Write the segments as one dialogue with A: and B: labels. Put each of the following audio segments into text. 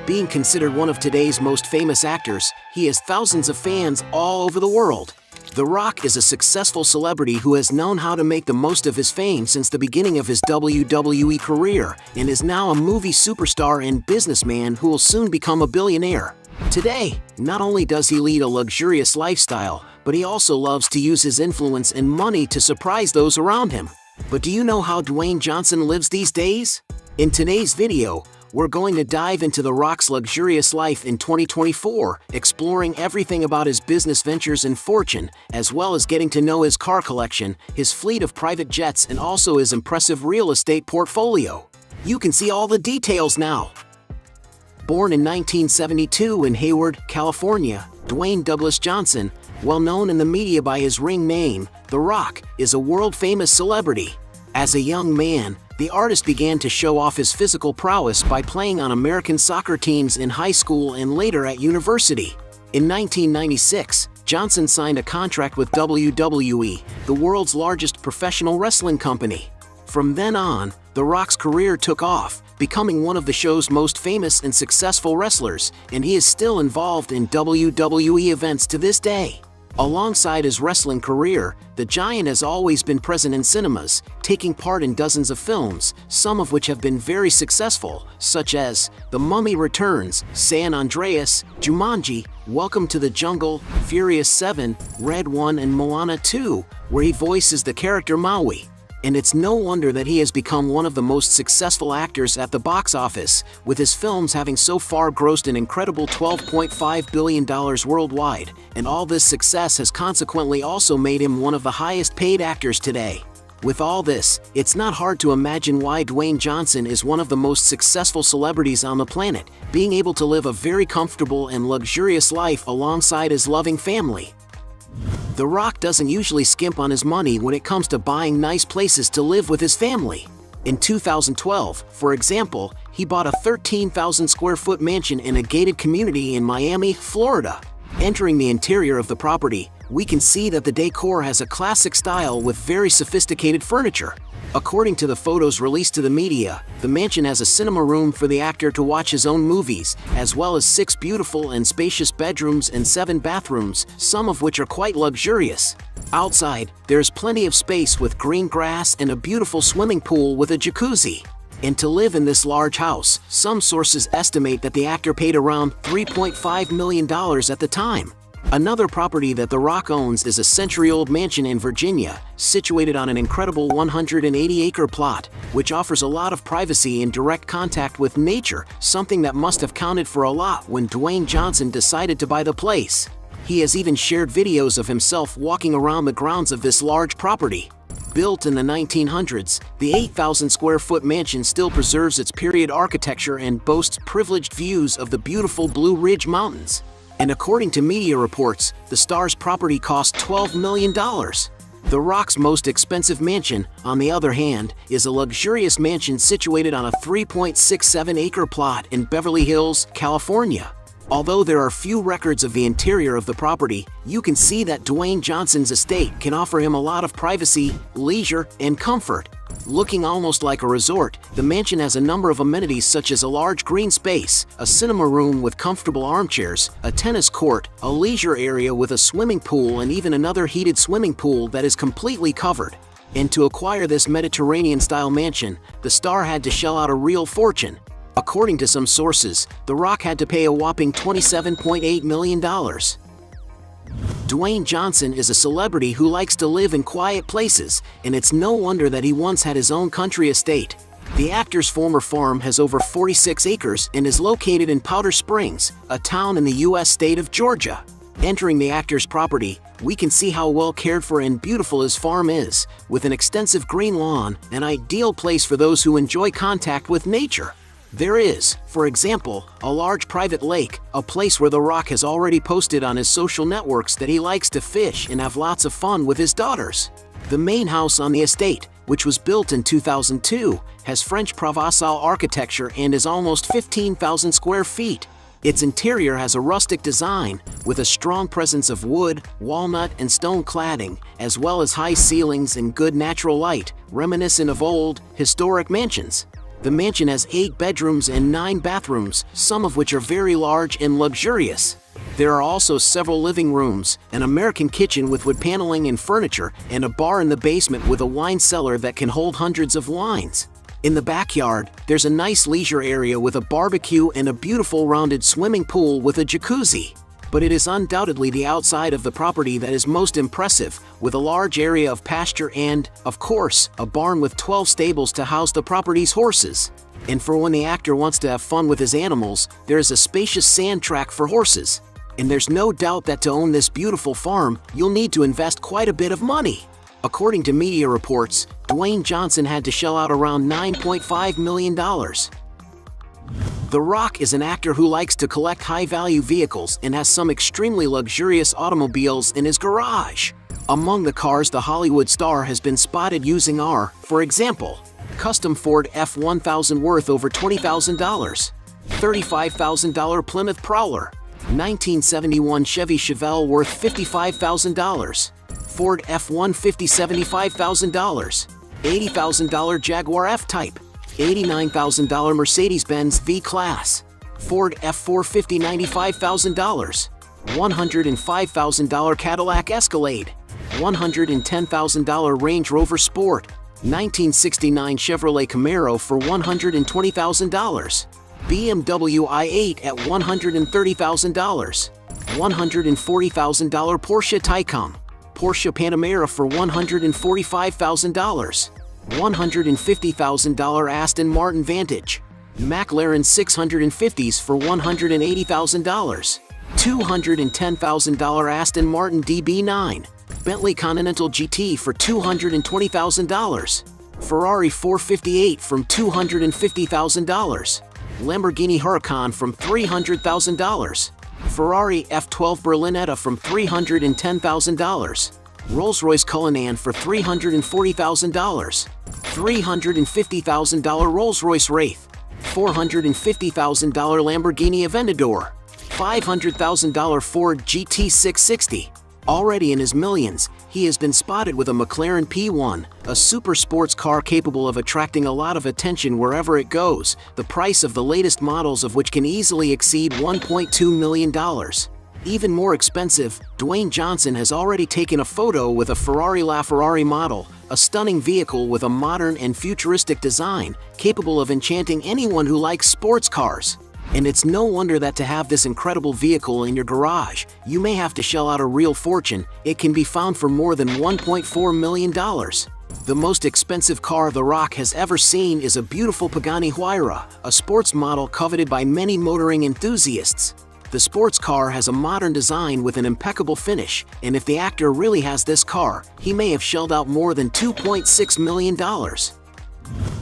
A: Being considered one of today's most famous actors, he has thousands of fans all over the world. The Rock is a successful celebrity who has known how to make the most of his fame since the beginning of his WWE career, and is now a movie superstar and businessman who will soon become a billionaire. Today, not only does he lead a luxurious lifestyle, but he also loves to use his influence and money to surprise those around him. But do you know how Dwayne Johnson lives these days? In today's video, we're going to dive into The Rock's luxurious life in 2024, exploring everything about his business ventures and fortune, as well as getting to know his car collection, his fleet of private jets, and also his impressive real estate portfolio. You can see all the details now. Born in 1972 in Hayward, California, Dwayne Douglas Johnson, well known in the media by his ring name, The Rock, is a world-famous celebrity. As a young man, the artist began to show off his physical prowess by playing on American soccer teams in high school and later at university. In 1996, Johnson signed a contract with WWE, the world's largest professional wrestling company. From then on, The Rock's career took off, becoming one of the show's most famous and successful wrestlers, and he is still involved in WWE events to this day. Alongside his wrestling career, the Giant has always been present in cinemas, taking part in dozens of films, some of which have been very successful, such as The Mummy Returns, San Andreas, Jumanji, Welcome to the Jungle, Furious 7, Red 1 and Moana 2, where he voices the character Maui. And it's no wonder that he has become one of the most successful actors at the box office, with his films having so far grossed an incredible $12.5 billion worldwide, and all this success has consequently also made him one of the highest paid actors today. With all this, it's not hard to imagine why Dwayne Johnson is one of the most successful celebrities on the planet, being able to live a very comfortable and luxurious life alongside his loving family. The Rock doesn't usually skimp on his money when it comes to buying nice places to live with his family. In 2012, for example, he bought a 13,000 square foot mansion in a gated community in Miami, Florida. Entering the interior of the property, we can see that the decor has a classic style with very sophisticated furniture. According to the photos released to the media, the mansion has a cinema room for the actor to watch his own movies, as well as 6 beautiful and spacious bedrooms and 7 bathrooms, some of which are quite luxurious. Outside, there's plenty of space with green grass and a beautiful swimming pool with a jacuzzi. And to live in this large house, some sources estimate that the actor paid around $3.5 million at the time. Another property that The Rock owns is a century-old mansion in Virginia, situated on an incredible 180-acre plot, which offers a lot of privacy and direct contact with nature, something that must have counted for a lot when Dwayne Johnson decided to buy the place. He has even shared videos of himself walking around the grounds of this large property. Built in the 1900s, the 8,000 square foot mansion still preserves its period architecture and boasts privileged views of the beautiful Blue Ridge Mountains. And according to media reports, the star's property cost $12 million. The Rock's most expensive mansion, on the other hand, is a luxurious mansion situated on a 3.67-acre plot in Beverly Hills, California. Although there are few records of the interior of the property, you can see that Dwayne Johnson's estate can offer him a lot of privacy, leisure, and comfort. Looking almost like a resort, the mansion has a number of amenities such as a large green space, a cinema room with comfortable armchairs, a tennis court, a leisure area with a swimming pool, and even another heated swimming pool that is completely covered. And to acquire this Mediterranean-style mansion, the star had to shell out a real fortune. According to some sources, The Rock had to pay a whopping $27.8 million. Dwayne Johnson is a celebrity who likes to live in quiet places, and it's no wonder that he once had his own country estate. The actor's former farm has over 46 acres and is located in Powder Springs, a town in the U.S. state of Georgia. Entering the actor's property, we can see how well cared for and beautiful his farm is, with an extensive green lawn, an ideal place for those who enjoy contact with nature. There is, for example, a large private lake, a place where The Rock has already posted on his social networks that he likes to fish and have lots of fun with his daughters. The main house on the estate, which was built in 2002, has French Provençal architecture and is almost 15,000 square feet. Its interior has a rustic design, with a strong presence of wood, walnut, and stone cladding, as well as high ceilings and good natural light, reminiscent of old, historic mansions. The mansion has 8 bedrooms and 9 bathrooms, some of which are very large and luxurious. There are also several living rooms, an American kitchen with wood paneling and furniture, and a bar in the basement with a wine cellar that can hold hundreds of wines. In the backyard, there's a nice leisure area with a barbecue and a beautiful rounded swimming pool with a jacuzzi. But it is undoubtedly the outside of the property that is most impressive, with a large area of pasture and, of course, a barn with 12 stables to house the property's horses. And for when the actor wants to have fun with his animals, there is a spacious sand track for horses. And there's no doubt that to own this beautiful farm, you'll need to invest quite a bit of money. According to media reports, Dwayne Johnson had to shell out around $9.5 million. The Rock is an actor who likes to collect high-value vehicles and has some extremely luxurious automobiles in his garage. Among the cars the Hollywood star has been spotted using are, for example, custom Ford F-1000 worth over $20,000, $35,000 Plymouth Prowler, 1971 Chevy Chevelle worth $55,000, Ford F-150 $75,000, $80,000 Jaguar F-Type, $89,000 Mercedes-Benz V-Class, Ford F-450 $95,000, $105,000 Cadillac Escalade, $110,000 Range Rover Sport, 1969 Chevrolet Camaro for $120,000, BMW i8 at $130,000, $140,000 Porsche Taycan, Porsche Panamera for $145,000, $150,000 Aston Martin Vantage, McLaren 650s for $180,000, $210,000 Aston Martin DB9, Bentley Continental GT for $220,000, Ferrari 458 from $250,000, Lamborghini Huracan from $300,000, Ferrari F12 Berlinetta from $310,000, Rolls-Royce Cullinan for $340,000, $350,000 Rolls-Royce Wraith, $450,000 Lamborghini Aventador, $500,000 Ford GT660. Already in his millions, he has been spotted with a McLaren P1, a super sports car capable of attracting a lot of attention wherever it goes, the price of the latest models of which can easily exceed $1.2 million. Even more expensive, Dwayne Johnson has already taken a photo with a Ferrari LaFerrari model, a stunning vehicle with a modern and futuristic design, capable of enchanting anyone who likes sports cars. And it's no wonder that to have this incredible vehicle in your garage, you may have to shell out a real fortune. It can be found for more than $1.4 million. The most expensive car The Rock has ever seen is a beautiful Pagani Huayra, a sports model coveted by many motoring enthusiasts. The sports car has a modern design with an impeccable finish, and if the actor really has this car, he may have shelled out more than $2.6 million.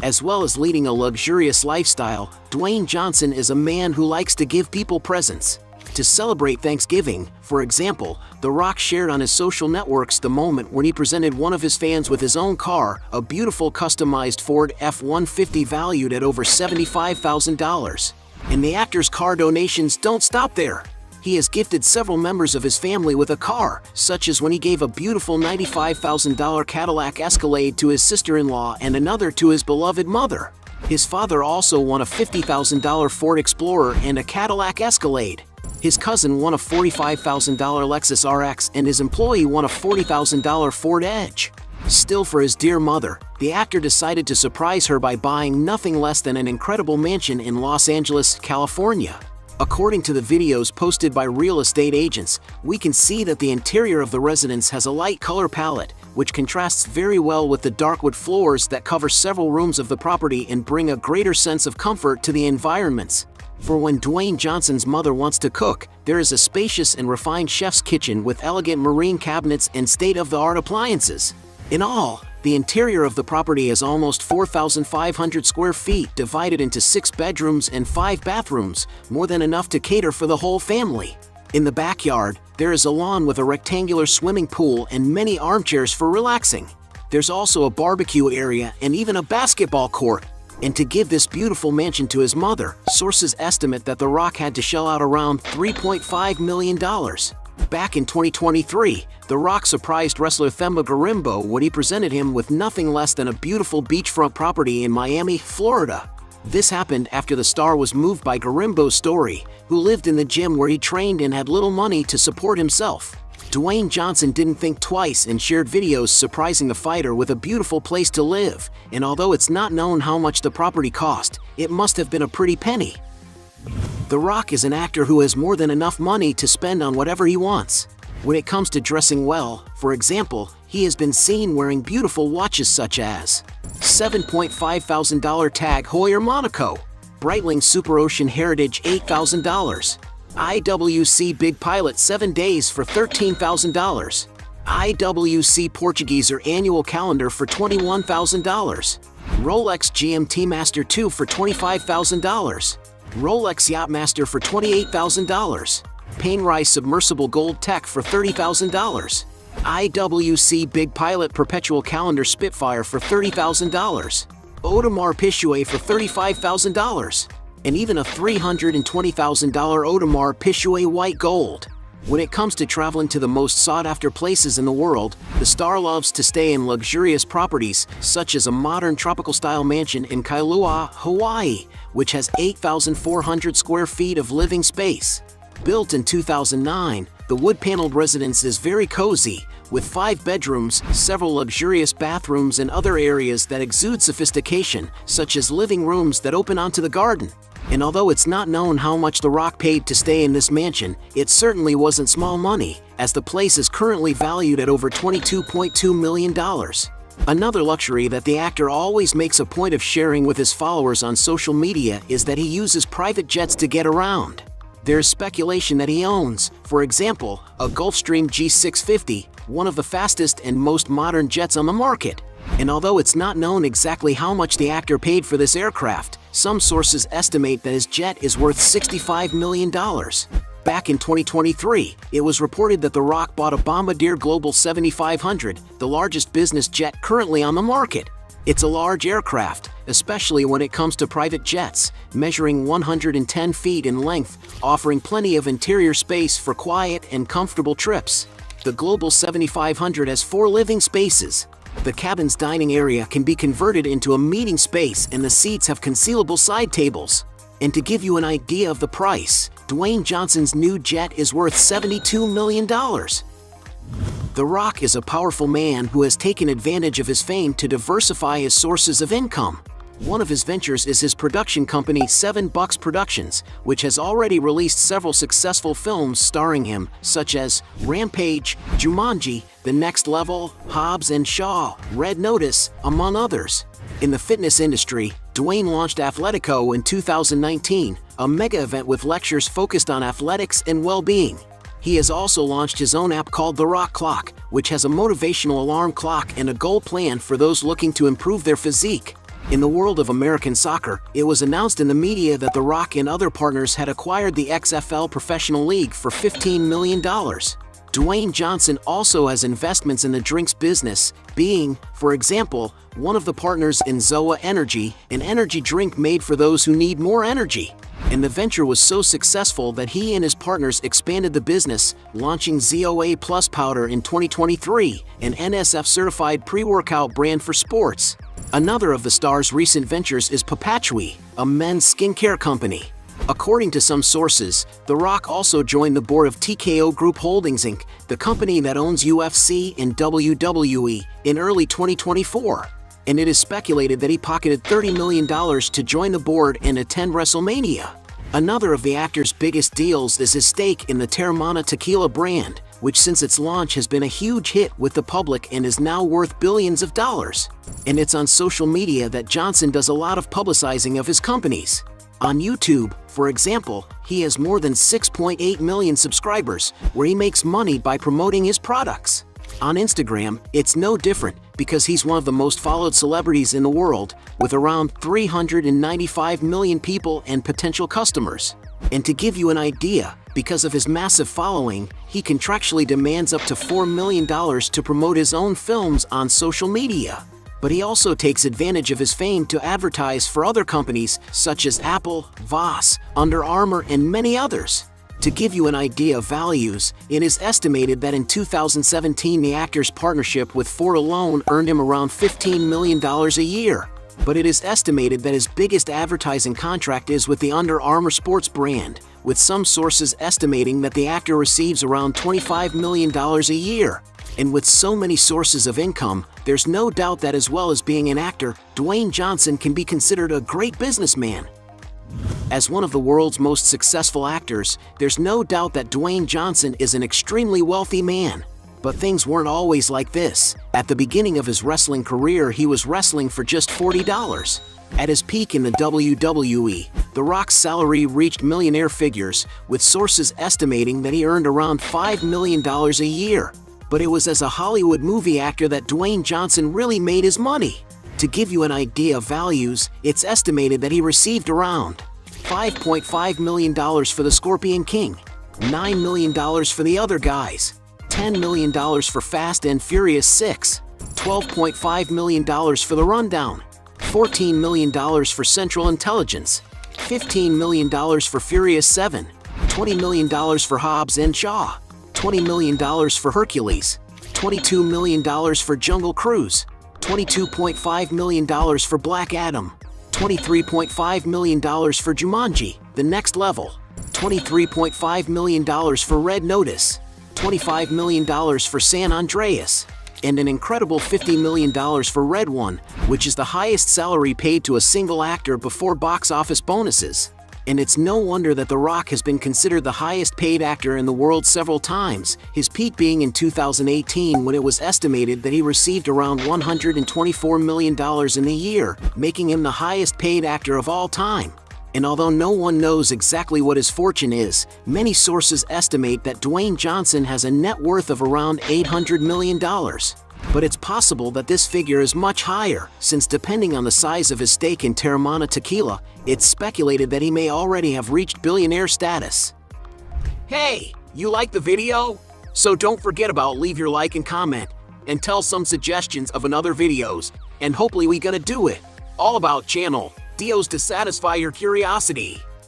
A: As well as leading a luxurious lifestyle, Dwayne Johnson is a man who likes to give people presents. To celebrate Thanksgiving, for example, The Rock shared on his social networks the moment when he presented one of his fans with his own car, a beautiful customized Ford F-150 valued at over $75,000. And the actor's car donations don't stop there. He has gifted several members of his family with a car, such as when he gave a beautiful $95,000 Cadillac Escalade to his sister-in-law and another to his beloved mother. His father also won a $50,000 Ford Explorer and a Cadillac Escalade. His cousin won a $45,000 Lexus RX and his employee won a $40,000 Ford Edge. Still, for his dear mother, the actor decided to surprise her by buying nothing less than an incredible mansion in Los Angeles, California. According to the videos posted by real estate agents, we can see that the interior of the residence has a light color palette, which contrasts very well with the dark wood floors that cover several rooms of the property and bring a greater sense of comfort to the environments. For when Dwayne Johnson's mother wants to cook, there is a spacious and refined chef's kitchen with elegant marine cabinets and state-of-the-art appliances. In all, the interior of the property is almost 4,500 square feet divided into 6 bedrooms and 5 bathrooms, more than enough to cater for the whole family. In the backyard, there is a lawn with a rectangular swimming pool and many armchairs for relaxing. There's also a barbecue area and even a basketball court. And to give this beautiful mansion to his mother, sources estimate that The Rock had to shell out around $3.5 million. Back in 2023, The Rock surprised wrestler Themba Gorimbo when he presented him with nothing less than a beautiful beachfront property in Miami, Florida. This happened after the star was moved by Garimbo's story, who lived in the gym where he trained and had little money to support himself. Dwayne Johnson didn't think twice and shared videos surprising the fighter with a beautiful place to live, and although it's not known how much the property cost, it must have been a pretty penny. The Rock is an actor who has more than enough money to spend on whatever he wants. When it comes to dressing well, for example, he has been seen wearing beautiful watches such as $7,500 Tag Heuer Monaco, Breitling Super Ocean Heritage $8,000, IWC Big Pilot 7 Days for $13,000, IWC Portuguese Annual Calendar for $21,000, Rolex GMT Master 2 for $25,000, Rolex Yachtmaster for $28,000, Panerai Submersible Gold Tech for $30,000, IWC Big Pilot Perpetual Calendar Spitfire for $30,000, Audemars Piguet for $35,000, and even a $320,000 Audemars Piguet White Gold. When it comes to traveling to the most sought-after places in the world, the star loves to stay in luxurious properties, such as a modern tropical-style mansion in Kailua, Hawaii, which has 8,400 square feet of living space. Built in 2009, the wood-paneled residence is very cozy, with 5 bedrooms, several luxurious bathrooms and other areas that exude sophistication, such as living rooms that open onto the garden. And although it's not known how much The Rock paid to stay in this mansion, it certainly wasn't small money, as the place is currently valued at over $22.2 million. Another luxury that the actor always makes a point of sharing with his followers on social media is that he uses private jets to get around. There's speculation that he owns, for example, a Gulfstream G650, one of the fastest and most modern jets on the market. And although it's not known exactly how much the actor paid for this aircraft, some sources estimate that his jet is worth $65 million. Back in 2023, it was reported that The Rock bought a Bombardier Global 7500, the largest business jet currently on the market. It's a large aircraft, especially when it comes to private jets, measuring 110 feet in length, offering plenty of interior space for quiet and comfortable trips. The Global 7500 has 4 living spaces. The cabin's dining area can be converted into a meeting space and the seats have concealable side tables. And to give you an idea of the price, Dwayne Johnson's new jet is worth $72 million. The Rock is a powerful man who has taken advantage of his fame to diversify his sources of income. One of his ventures is his production company 7 Bucks Productions, which has already released several successful films starring him, such as Rampage, Jumanji, The Next Level, Hobbs & Shaw, Red Notice, among others. In the fitness industry, Dwayne launched Athletico in 2019, a mega event with lectures focused on athletics and well-being. He has also launched his own app called The Rock Clock, which has a motivational alarm clock and a goal plan for those looking to improve their physique. In the world of American soccer, it was announced in the media that The Rock and other partners had acquired the XFL Professional League for $15 million. Dwayne Johnson also has investments in the drinks business, being, for example, one of the partners in Zoa Energy, an energy drink made for those who need more energy. And the venture was so successful that he and his partners expanded the business, launching ZOA Plus Powder in 2023, an NSF-certified pre-workout brand for sports. Another of the star's recent ventures is Papatui, a men's skincare company. According to some sources, The Rock also joined the board of TKO Group Holdings Inc., the company that owns UFC and WWE, in early 2024. And it is speculated that he pocketed $30 million to join the board and attend WrestleMania. Another of the actor's biggest deals is his stake in the Teremana tequila brand, which since its launch has been a huge hit with the public and is now worth billions of dollars. And it's on social media that Johnson does a lot of publicizing of his companies. On YouTube, for example, he has more than 6.8 million subscribers, where he makes money by promoting his products. On Instagram, it's no different, because he's one of the most followed celebrities in the world, with around 395 million people and potential customers. And to give you an idea, because of his massive following, he contractually demands up to $4 million to promote his own films on social media. But he also takes advantage of his fame to advertise for other companies such as Apple, Voss, Under Armour, and many others. To give you an idea of values, it is estimated that in 2017 the actor's partnership with Ford alone earned him around $15 million a year. But it is estimated that his biggest advertising contract is with the Under Armour sports brand, with some sources estimating that the actor receives around $25 million a year. And with so many sources of income, there's no doubt that as well as being an actor, Dwayne Johnson can be considered a great businessman. As one of the world's most successful actors, there's no doubt that Dwayne Johnson is an extremely wealthy man. But things weren't always like this. At the beginning of his wrestling career, he was wrestling for just $40. At his peak in the WWE, The Rock's salary reached millionaire figures, with sources estimating that he earned around $5 million a year. But it was as a Hollywood movie actor that Dwayne Johnson really made his money. To give you an idea of values, it's estimated that he received around $5.5 million for the Scorpion King, $9 million for the other guys, $10 million for Fast and Furious 6, $12.5 million for The Rundown, $14 million for Central Intelligence, $15 million for Furious 7, $20 million for Hobbs and Shaw, $20 million for Hercules, $22 million for Jungle Cruise, $22.5 million for Black Adam, $23.5 million for Jumanji: The Next Level, $23.5 million for Red Notice, $25 million for San Andreas, and an incredible $50 million for Red One, which is the highest salary paid to a single actor before box office bonuses. And it's no wonder that The Rock has been considered the highest paid actor in the world several times, his peak being in 2018 when it was estimated that he received around $124 million in a year, making him the highest paid actor of all time. And although no one knows exactly what his fortune is, many sources estimate that Dwayne Johnson has a net worth of around $800 million. But it's possible that this figure is much higher, since depending on the size of his stake in Teremana Tequila, it's speculated that he may already have reached billionaire status. Hey, you like the video? So don't forget about leave your like and comment, and tell some suggestions of another videos, and hopefully we gonna do it. All about channel Dios to satisfy your curiosity.